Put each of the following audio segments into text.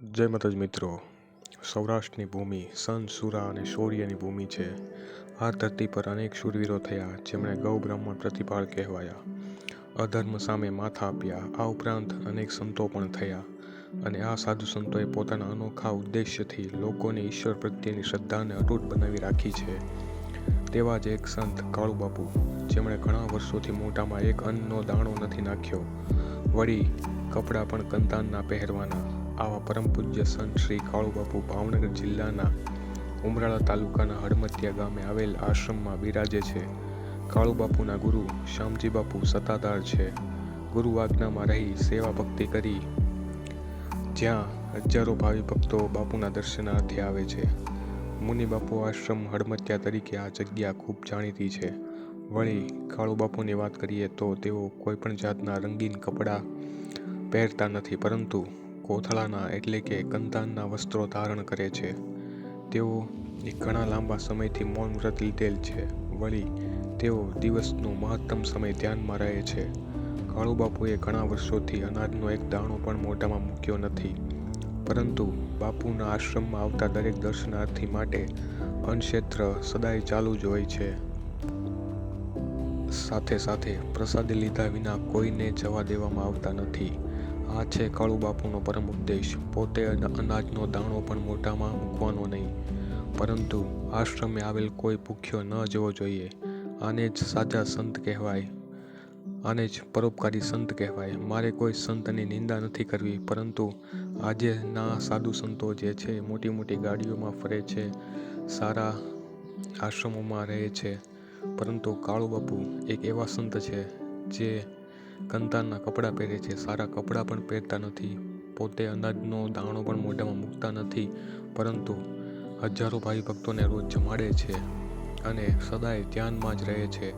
જય માતાજી મિત્રો, સૌરાષ્ટ્રની ભૂમિ સંત સુરા અને શૌર્યની ભૂમિ છે. આ ધરતી પર અનેક શૂરવીરો થયા જેમણે ગૌ બ્રાહ્મણ પ્રતિપાળ કહેવાયા, અધર્મ સામે માથા આપ્યા. આ ઉપરાંત અનેક સંતો પણ થયા અને આ સાધુ સંતોએ પોતાના અનોખા ઉદ્દેશ્યથી લોકોની ઈશ્વર પ્રત્યેની શ્રદ્ધાને અતૂટ બનાવી રાખી છે. તેવા જ એક સંત કાળુબાપુ, જેમણે ઘણા વર્ષોથી મોઢામાં એક અન્નનો દાણો નથી નાખ્યો, વળી કપડાં પણ કંતાનના પહેરવાના. આવા પરમ પૂજ્ય સંત શ્રી કાળુબાપુ ભાવનગર જિલ્લાના ઉમરાળા તાલુકાના હડમતિયા ગામે આવેલ આશ્રમમાં બિરાજે છે. કાળુબાપુના ગુરુ શામજી બાપુ સત્તાધાર છે. ગુરુ આજ્ઞામાં રહી સેવા ભક્તિ કરી જ્યાં હજારો ભાવિ ભક્તો બાપુના દર્શનાર્થે આવે છે. મુનિ બાપુ આશ્રમ હડમતિયા તરીકે આ જગ્યા ખૂબ જાણીતી છે. વળી કાળુબાપુની વાત કરીએ તો તેઓ કોઈપણ જાતના રંગીન કપડાં પહેરતા નથી, પરંતુ કોથળાના એટલે કે કંતાનના વસ્ત્રો ધારણ કરે છે. તેઓ ઘણા લાંબા સમયથી મૌન વ્રત લીધેલ છે. વળી તેઓ દિવસનો મહત્તમ સમય ધ્યાનમાં રહે છે. કાળુબાપુએ ઘણા વર્ષોથી અનાજનો એક દાણો પણ મોઢામાં મૂક્યો નથી, પરંતુ બાપુના આશ્રમમાં આવતા દરેક દર્શનાર્થી માટે અન્નક્ષેત્ર સદાય ચાલુ જ હોય છે. સાથે સાથે પ્રસાદી લીધા વિના કોઈને જવા દેવામાં આવતા નથી. આ છે કાળુબાપુનો પરમ ઉદ્દેશ. પોતે અનાજનો દાણો પણ મોઢામાં મૂકવાનો નહીં, પરંતુ આશ્રમે આવેલ કોઈ ભૂખ્યો ન જવો જોઈએ. આને જ સાચા સંત કહેવાય, આને જ પરોપકારી સંત કહેવાય. મારે કોઈ સંતની નિંદા નથી કરવી, પરંતુ આજેના સાધુ સંતો જે છે મોટી મોટી ગાડીઓમાં ફરે છે, સારા આશ્રમોમાં રહે છે, પરંતુ કાળુબાપુ એક એવા સંત છે જે કંતાનના કપડાં પહેરે છે, સારા કપડાં પણ પહેરતા નથી, પોતે અનાજનો દાણો પણ મોઢામાં મૂકતા નથી, પરંતુ હજારો ભાવિ ભક્તોને રોજ જમાડે છે અને સદાય ધ્યાનમાં જ રહે છે.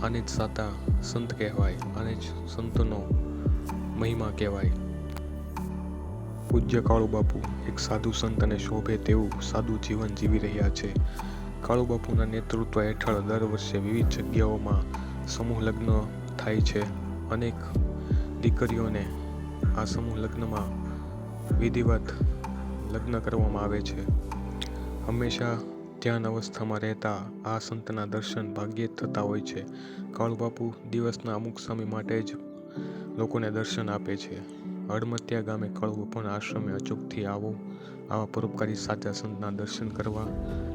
આને જ સાચા સંત કહેવાય, આને જ સંતનો મહિમા કહેવાય. પૂજ્ય કાળુબાપુ એક સાધુ સંત અને શોભે તેવું સાદું જીવન જીવી રહ્યા છે. કાળુબાપુના નેતૃત્વ હેઠળ દર વર્ષે વિવિધ જગ્યાઓમાં સમૂહ લગ્ન થાય છે. અનેક દીકરીઓને આ સમૂહ લગ્નમાં વિધિવત લગ્ન કરવામાં આવે છે. હંમેશા ધ્યાન અવસ્થામાં રહેતા આ સંતના દર્શન ભાગ્યે જ થતા હોય છે. કાળુબાપુ દિવસના અમુક સમય માટે જ લોકોને દર્શન આપે છે. હડમતિયા ગામે કાળુબાપુના આશ્રમે અચૂકથી આવો. આવા પરોપકારી સાચા સંતના દર્શન કરવા.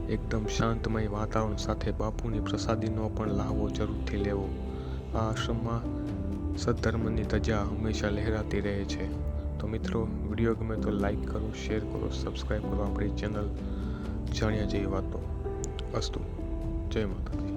એકદમ શાંતમય વાતાવરણ સાથે બાપુની પ્રસાદીનો પણ લાહવો જરૂરથી લેવો. આ આશ્રમમાં સદ્ધર્મની ધજા હંમેશા લહેરાતી રહે છે. તો મિત્રો, વિડીયો ગમે તો લાઈક કરો, શેર કરો, સબસ્ક્રાઈબ કરો આપણી ચેનલ જાણ્યા જેવી વાતો. અસ્તુ. જય માતાજી.